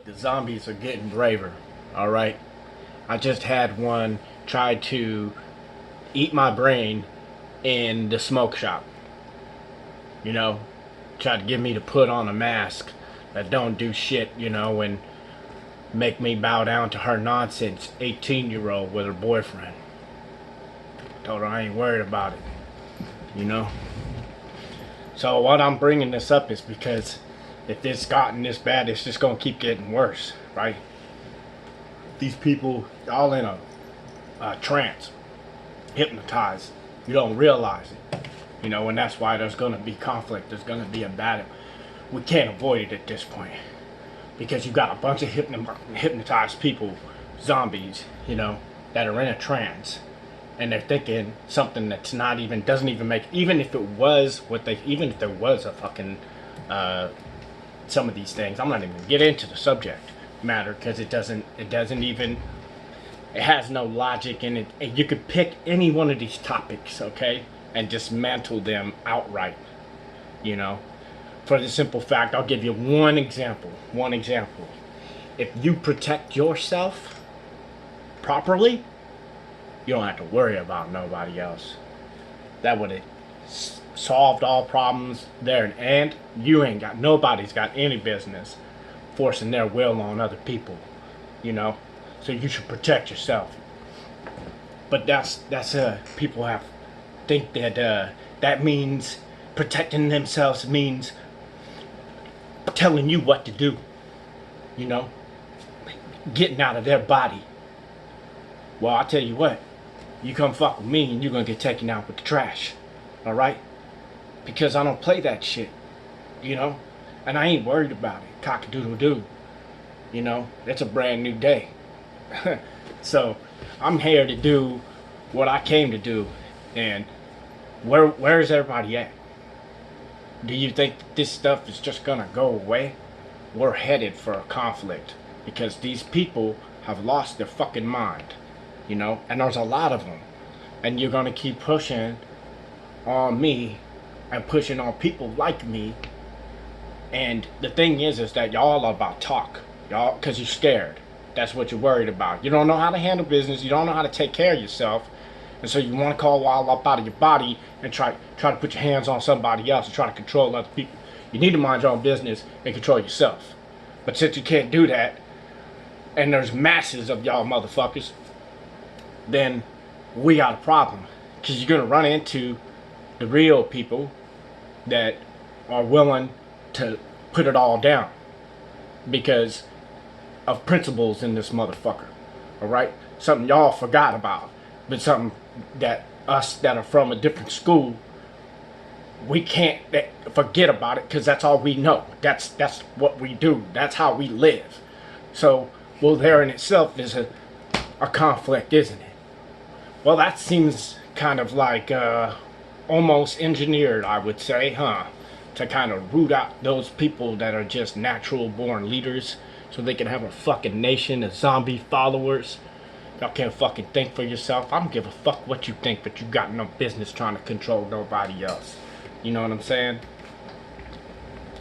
Look, the zombies are getting braver, alright? I just had one try to eat my brain in the smoke shop. You know, tried to get me to put on a mask that don't do shit, and make me bow down to her nonsense 18-year-old with her boyfriend. Told her I ain't worried about it, you know? So what I'm bringing this up is because if it's gotten this bad, it's just gonna keep getting worse, right? These people all in a trance, hypnotized. You don't realize it, and that's why there's gonna be conflict. There's gonna be a battle. We can't avoid it at this point because you got a bunch of hypnotized people, zombies, that are in a trance, and they're thinking something that's not even, doesn't even make, even if there was a fucking some of these things. I'm not even gonna get into the subject matter because it has no logic in it. And you could pick any one of these topics, okay, and dismantle them outright, for the simple fact, I'll give you one example. If you protect yourself properly, you don't have to worry about nobody else. That would have solved all problems there, and nobody's got any business forcing their will on other people, so you should protect yourself. But that's people think that that means protecting themselves means telling you what to do, getting out of their body. Well, I'll tell you what, you come fuck with me and you're gonna get taken out with the trash, alright? Because I don't play that shit, and I ain't worried about it. Cock-a-doodle-doo, it's a brand new day. So I'm here to do what I came to do. And where is everybody at? Do you think this stuff is just gonna go away? We're headed for a conflict because these people have lost their fucking mind, and there's a lot of them, and you're gonna keep pushing on me and pushing on people like me. And the thing is that y'all are about talk, y'all, because you're scared. That's what you're worried about. You don't know how to handle business. You don't know how to take care of yourself. And so you want to call all up out of your body and try to put your hands on somebody else and try to control other people. You need to mind your own business and control yourself. But since you can't do that, and there's masses of y'all motherfuckers, then we got a problem. Because you're going to run into the real people that are willing to put it all down because of principles in this motherfucker. Alright? Something y'all forgot about, but something that us that are from a different school, we can't forget about it because that's all we know. That's what we do. That's how we live. So, well, there in itself is a conflict, isn't it? Well, that seems kind of like almost engineered, I would say, huh? To kind of root out those people that are just natural born leaders so they can have a fucking nation of zombie followers. Y'all can't fucking think for yourself. I don't give a fuck what you think, but you got no business trying to control nobody else. You know what I'm saying?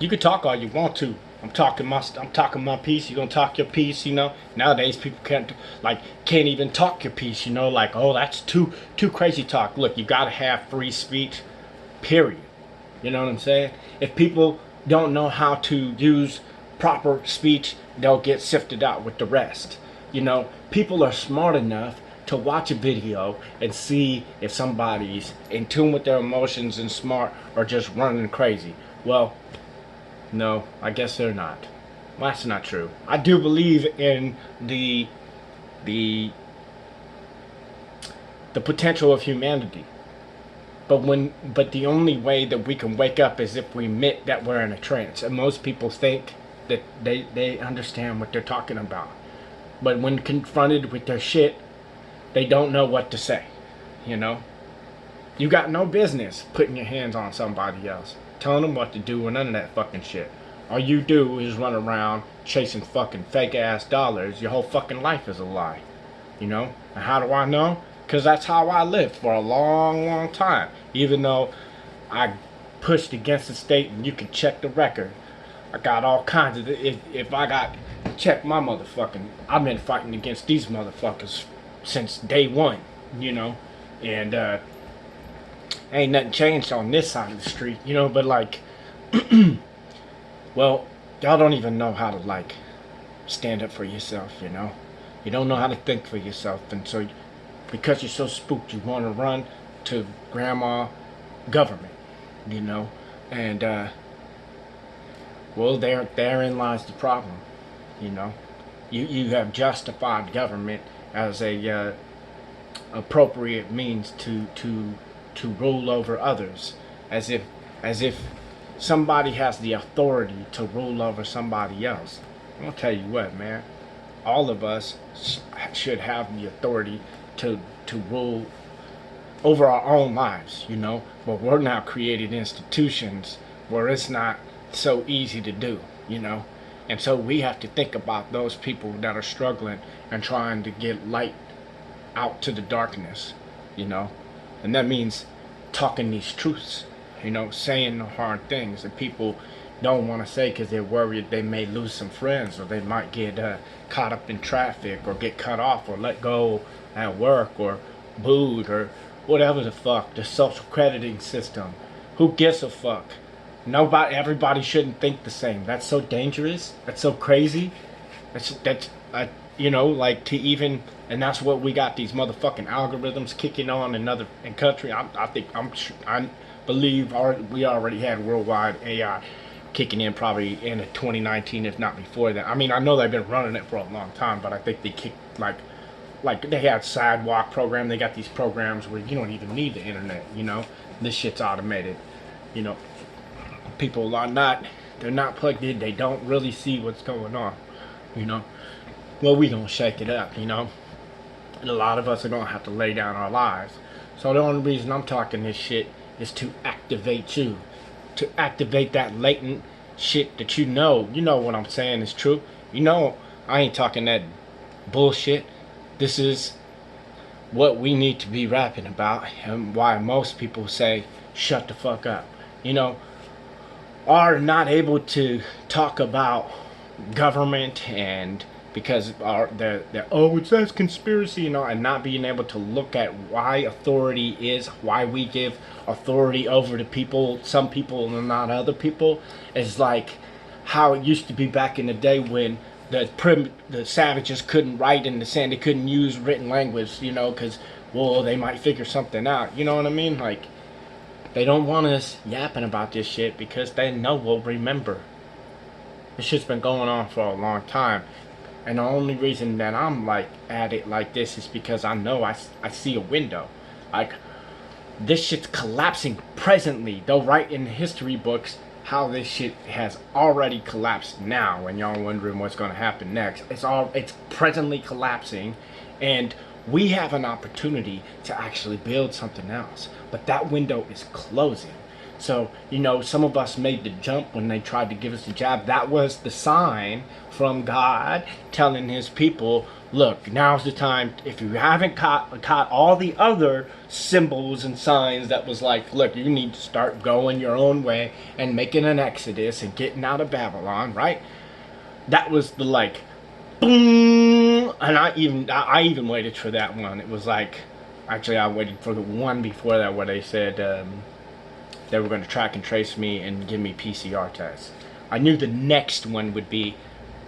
You can talk all you want to. I'm talking my piece. You gonna talk your piece, Nowadays people can't even talk your piece, like, oh, that's too crazy talk. Look, you gotta have free speech, period. You know what I'm saying? If people don't know how to use proper speech, they'll get sifted out with the rest. People are smart enough to watch a video and see if somebody's in tune with their emotions and smart or just running crazy. Well, no, I guess they're not. Well, that's not true. I do believe in the potential of humanity. But the only way that we can wake up is if we admit that we're in a trance. And most people think that they understand what they're talking about. But when confronted with their shit, they don't know what to say. You got no business putting your hands on somebody else, telling them what to do, or none of that fucking shit. All you do is run around chasing fucking fake ass dollars. Your whole fucking life is a lie. And how do I know? Because that's how I lived for a long, long time. Even though I pushed against the state, and you can check the record. I got all kinds of, if I got check my motherfucking. I've been fighting against these motherfuckers since day one, you know, and ain't nothing changed on this side of the street, you know. But like, well, y'all don't even know how to like stand up for yourself, you know. You don't know how to think for yourself, and so because you're so spooked, you want to run to grandma government, you know, and well, therein lies the problem, you know. You have justified government as a appropriate means to rule over others, as if somebody has the authority to rule over somebody else. I'm gonna tell you what, man. All of us should have the authority to rule over our own lives, you know. But we're now created institutions where it's not so easy to do, you know. And so we have to think about those people that are struggling and trying to get light out to the darkness, you know. And that means talking these truths, you know, saying the hard things that people don't want to say because they're worried they may lose some friends, or they might get caught up in traffic, or get cut off, or let go at work, or booed, or whatever the fuck, the social crediting system. Who gives a fuck? Nobody, everybody shouldn't think the same. That's so dangerous. That's so crazy. That's you know, like to even, and that's what we got these motherfucking algorithms kicking on in country. I believe we already had worldwide AI kicking in probably in 2019, if not before that. I mean, I know they've been running it for a long time, but I think they kicked like they had sidewalk program. They got these programs where you don't even need the internet. You know, this shit's automated. You know, people are not, they're not plugged in. They don't really see what's going on. You know, well, we gonna shake it up. You know, and a lot of us are gonna have to lay down our lives. So the only reason I'm talking this shit is to activate you, to activate that latent shit that you know what I'm saying is true. You know, I ain't talking that bullshit. This is what we need to be rapping about, and why most people say shut the fuck up, you know, are not able to talk about government, and because they're oh, it says conspiracy, you know, and not being able to look at why authority is, why we give authority over to people, some people and not other people, is like how it used to be back in the day when the savages couldn't write in the sand. They couldn't use written language, you know, because, well, they might figure something out. You know what I mean? Like, they don't want us yapping about this shit because they know we'll remember. This shit's been going on for a long time. And the only reason that I'm, like, at it like this is because I know I see a window. Like, this shit's collapsing presently. They'll write in history books how this shit has already collapsed now, and y'all wondering what's going to happen next. It's presently collapsing, and we have an opportunity to actually build something else, but that window is closing. So, you know, some of us made the jump when they tried to give us the jab. That was the sign from God telling his people, look, now's the time. If you haven't caught all the other symbols and signs that was like, look, you need to start going your own way and making an exodus and getting out of Babylon, right? That was the like, boom. And I even waited for that one. It was like, actually I waited for the one before that where they said they were going to track and trace me and give me PCR tests. I knew the next one would be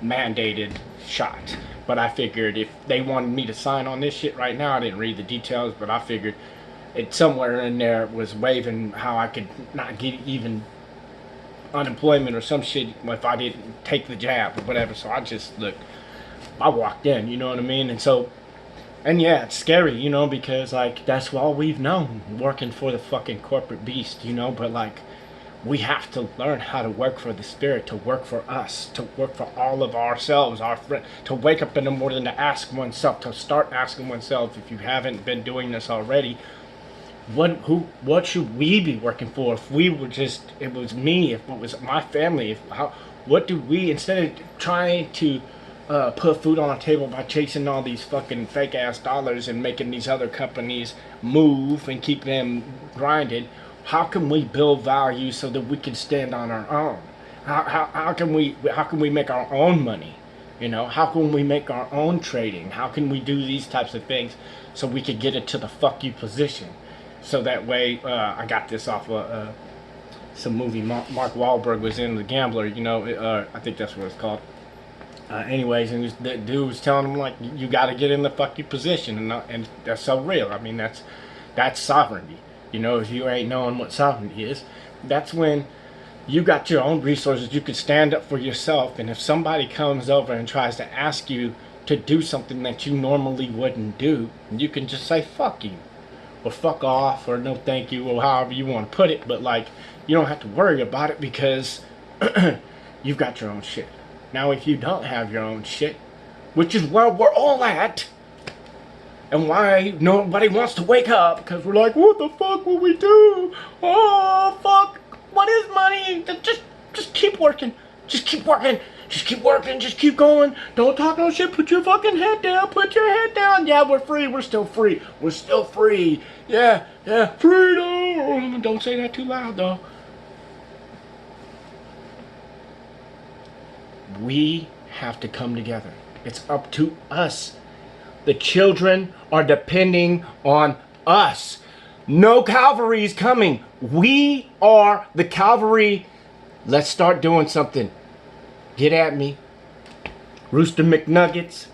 mandated shot, but I figured if they wanted me to sign on this shit right now, I didn't read the details, but I figured it somewhere in there was waving how I could not get even unemployment or some shit if I didn't take the jab or whatever. So I walked in, you know what I mean? And so, and yeah, it's scary, you know, because like that's all we've known, working for the fucking corporate beast, you know. But like, we have to learn how to work for the spirit, to work for us, to work for all of ourselves, our friend, to wake up in the morning, to ask oneself, to start asking oneself, if you haven't been doing this already, what should we be working for? If we were just, it was me, if it was my family, what do we, instead of trying to put food on the table by chasing all these fucking fake ass dollars and making these other companies move and keep them grinded, how can we build value so that we can stand on our own? How can we make our own money? You know, how can we make our own trading? How can we do these types of things so we could get into the fuck you position? So that way, I got this off of some movie Mark Wahlberg was in, The Gambler, you know, I think that's what it's called. Anyways, and the dude was telling him, like, you got to get in the fuck you position, and that's so real. I mean, that's sovereignty. You know, if you ain't knowing what sovereignty is, that's when you got your own resources. You could stand up for yourself, and if somebody comes over and tries to ask you to do something that you normally wouldn't do, you can just say fuck you, or fuck off, or no thank you, or however you want to put it. But like, you don't have to worry about it because you've got your own shit. Now, if you don't have your own shit, which is where we're all at, and why nobody wants to wake up, because we're like, what the fuck will we do? Oh, fuck. What is money? Just keep working. Just keep working. Just keep working. Just keep going. Don't talk no shit. Put your fucking head down. Put your head down. Yeah, we're free. We're still free. We're still free. Yeah. Freedom. Don't say that too loud, though. We have to come together. It's up to us. The children are depending on us. No cavalry is coming. We are the cavalry. Let's start doing something. Get at me. Rooster McNuggets.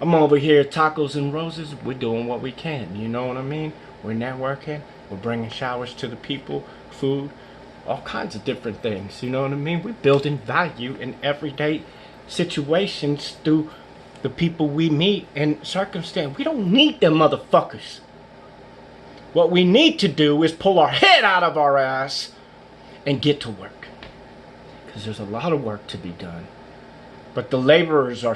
I'm over here, tacos and roses. We're doing what we can. You know what I mean? We're networking. We're bringing showers to the people. Food. All kinds of different things. You know what I mean? We're building value in everyday situations through the people we meet and circumstance. We don't need them motherfuckers. What we need to do is pull our head out of our ass and get to work. Because there's a lot of work to be done. But the laborers are